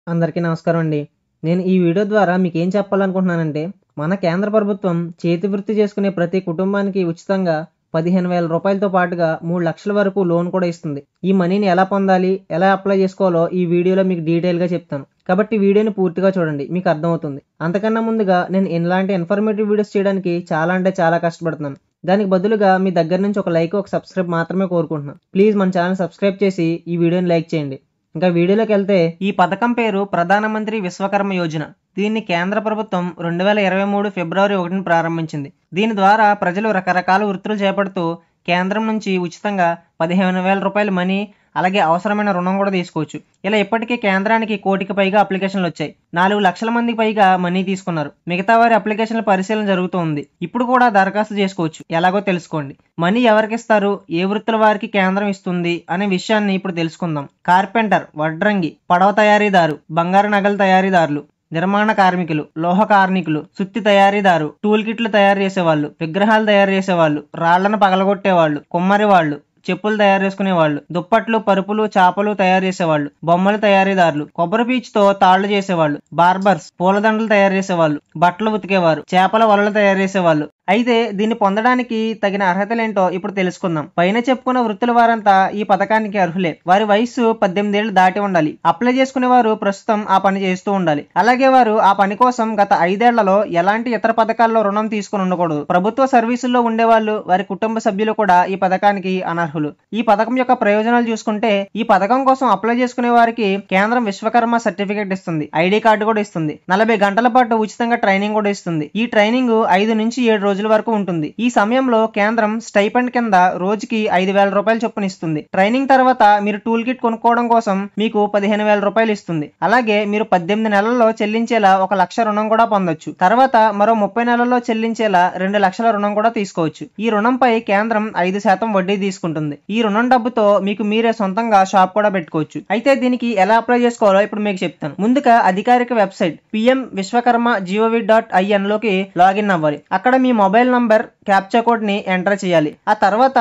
అందరికీ నమస్కారం అండి. నేను ఈ వీడియో ద్వారా మీకేం చెప్పాలనుకుంటున్నానంటే, మన కేంద్ర ప్రభుత్వం చేతి వృత్తి చేసుకునే ప్రతి కుటుంబానికి ఉచితంగా రూ. 15,000తో పాటుగా 3,00,000 వరకు లోన్ కూడా ఇస్తుంది. ఈ మనీని ఎలా పొందాలి, ఎలా అప్లై చేసుకోవాలో ఈ వీడియోలో మీకు డీటెయిల్‌గా చెప్తాను. కాబట్టి వీడియోని పూర్తిగా చూడండి. మీకు అర్థమవుతుంది. అంతకన్నా ముందుగా నేను ఇలాంటి ఇన్ఫర్మేటివ్ వీడియోస్ చేయడానికి చాలా అంటే చాలా కష్టపడుతున్నాను. దానికి బదులుగా మీ దగ్గర నుంచి ఒక లైక్, ఒక సబ్స్క్రైబ్ మాత్రమే కోరుకుంటున్నాను. ప్లీజ్ మన ఛానెల్ సబ్స్క్రైబ్ చేసి ఈ వీడియోని లైక్ చేయండి. ఇంకా వీడియోలోకి వెళ్తే ఈ పథకం పేరు ప్రధానమంత్రి విశ్వకర్మ యోజన. దీన్ని కేంద్ర ప్రభుత్వం 2023 ఫిబ్రవరి 1న ప్రారంభించింది. దీని ద్వారా ప్రజలు రకరకాల వృత్తులు చేపడుతూ కేంద్రం నుంచి ఉచితంగా రూ. 15,000 మనీ, అలాగే అవసరమైన రుణం కూడా తీసుకోవచ్చు. ఇలా ఇప్పటికే కేంద్రానికి 1,00,00,000కి పైగా అప్లికేషన్లు వచ్చాయి. 4,00,000 మందికి పైగా మనీ తీసుకున్నారు. మిగతా వారి అప్లికేషన్ల పరిశీలన జరుగుతోంది. ఇప్పుడు కూడా దరఖాస్తు చేసుకోవచ్చు. ఎలాగో తెలుసుకోండి. మనీ ఎవరికి ఇస్తారు, ఏ వృత్తుల వారికి కేంద్రం ఇస్తుంది అనే విషయాన్ని ఇప్పుడు తెలుసుకుందాం. కార్పెంటర్, వడ్రంగి, పడవ తయారీదారు, బంగారు నగల తయారీదారులు, నిర్మాణ కార్మికులు, లోహ కార్మికులు, సుత్తి తయారీదారు, టూల్ కిట్లు తయారు చేసేవాళ్ళు, విగ్రహాలు తయారు చేసేవాళ్ళు, రాళ్లను పగలగొట్టేవాళ్ళు, కుమ్మరి వాళ్ళు, చెప్పులు తయారు చేసుకునే వాళ్ళు, దుప్పట్లు, పరుపులు, చాపలు తయారు చేసేవాళ్ళు, బొమ్మల తయారీదారులు, కొబ్బరి పీచుతో తాళ్లు చేసేవాళ్ళు, బార్బర్స్, పూలదండలు తయారు చేసేవాళ్ళు, బట్టలు ఉతికేవారు, చేపల వలలు తయారు చేసేవాళ్ళు. అయితే దీన్ని పొందడానికి తగిన అర్హతలేంటో ఇప్పుడు తెలుసుకుందాం. పైన చెప్పుకున్న వృత్తుల వారంతా ఈ పథకానికి అర్హులే. వారి వయస్సు 18 ఏళ్లు దాటి ఉండాలి. అప్లై చేసుకునే వారు ప్రస్తుతం ఆ పని చేస్తూ ఉండాలి. అలాగే వారు ఆ పని కోసం గత 5 ఏళ్లలో ఎలాంటి ఇతర పథకాల్లో రుణం తీసుకుని ఉండకూడదు. ప్రభుత్వ సర్వీసుల్లో ఉండేవాళ్ళు, వారి కుటుంబ సభ్యులు కూడా ఈ పథకానికి అనర్హులు. ఈ పథకం యొక్క ప్రయోజనాలు చూసుకుంటే, ఈ పథకం కోసం అప్లై చేసుకునే వారికి కేంద్రం విశ్వకర్మ సర్టిఫికేట్ ఇస్తుంది, ఐడి కార్డు కూడా ఇస్తుంది, 40 గంటల పాటు ఉచితంగా ట్రైనింగ్ కూడా ఇస్తుంది. ఈ ట్రైనింగ్ 5 నుంచి 7 రోజుల వరకు ఉంటుంది. ఈ సమయంలో కేంద్రం స్టైపెండ్ కింద రోజుకి రూ. 5,000 చొప్పున ఇస్తుంది. ట్రైనింగ్ తర్వాత మీరు టూల్ కిట్ కొనుక్కోవడం కోసం మీకు రూ. 15,000 ఇస్తుంది. అలాగే మీరు 18 నెలల్లో చెల్లించేలా 1,00,000 రుణం కూడా పొందొచ్చు. తర్వాత మరో 30 నెలల్లో చెల్లించేలా 2,00,000 రుణం కూడా తీసుకోవచ్చు. ఈ రుణంపై కేంద్రం 5% వడ్డీ తీసుకుంటుంది. ఈ రుణం డబ్బుతో మీకు మీరే సొంతంగా షాప్ కూడా పెట్టుకోవచ్చు. అయితే దీనికి ఎలా అప్లై చేసుకోవాలో ఇప్పుడు మీకు చెప్తాను. ముందుగా అధికారిక వెబ్సైట్ pmvishwakarma.gov.in లోకి లాగిన్ అవ్వాలి. అక్కడ మీ మొబైల్ నంబర్, క్యాప్చా కోడ్ ని ఎంటర్ చేయాలి. ఆ తర్వాత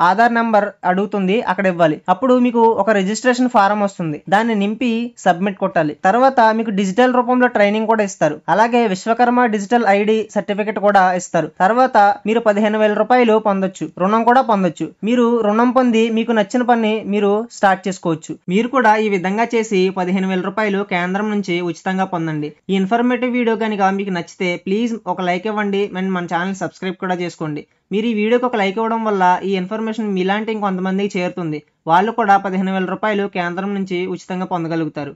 ఆధార్ నంబర్ అడుగుతుంది, అక్కడ ఇవ్వాలి. అప్పుడు మీకు ఒక రిజిస్ట్రేషన్ ఫారం వస్తుంది. దాన్ని నింపి సబ్మిట్ కొట్టాలి. తర్వాత మీకు డిజిటల్ రూపంలో ట్రైనింగ్ కూడా ఇస్తారు. అలాగే విశ్వకర్మ డిజిటల్ ఐడి సర్టిఫికెట్ కూడా ఇస్తారు. తర్వాత మీరు రూ. 15,000 పొందొచ్చు, రుణం కూడా పొందొచ్చు. మీరు రుణం పొంది మీకు నచ్చిన పని మీరు స్టార్ట్ చేసుకోవచ్చు. మీరు కూడా ఈ విధంగా చేసి రూ. 15,000 కేంద్రం నుంచి ఉచితంగా పొందండి. ఈ ఇన్ఫర్మేటివ్ వీడియో కనుక మీకు నచ్చితే ప్లీజ్ ఒక లైక్ ఇవ్వండి అండ్ మన ఛానల్ సబ్స్క్రైబ్ కూడా చేసుకోండి. మీరు ఈ వీడియోకి ఒక లైక్ ఇవ్వడం వల్ల ఈ ఇన్ఫర్మేషన్ మీలాంటి ఇంకొంతమందికి చేరుతుంది. వాళ్ళు కూడా రూ. 15,000 కేంద్రం నుంచి ఉచితంగా పొందగలుగుతారు.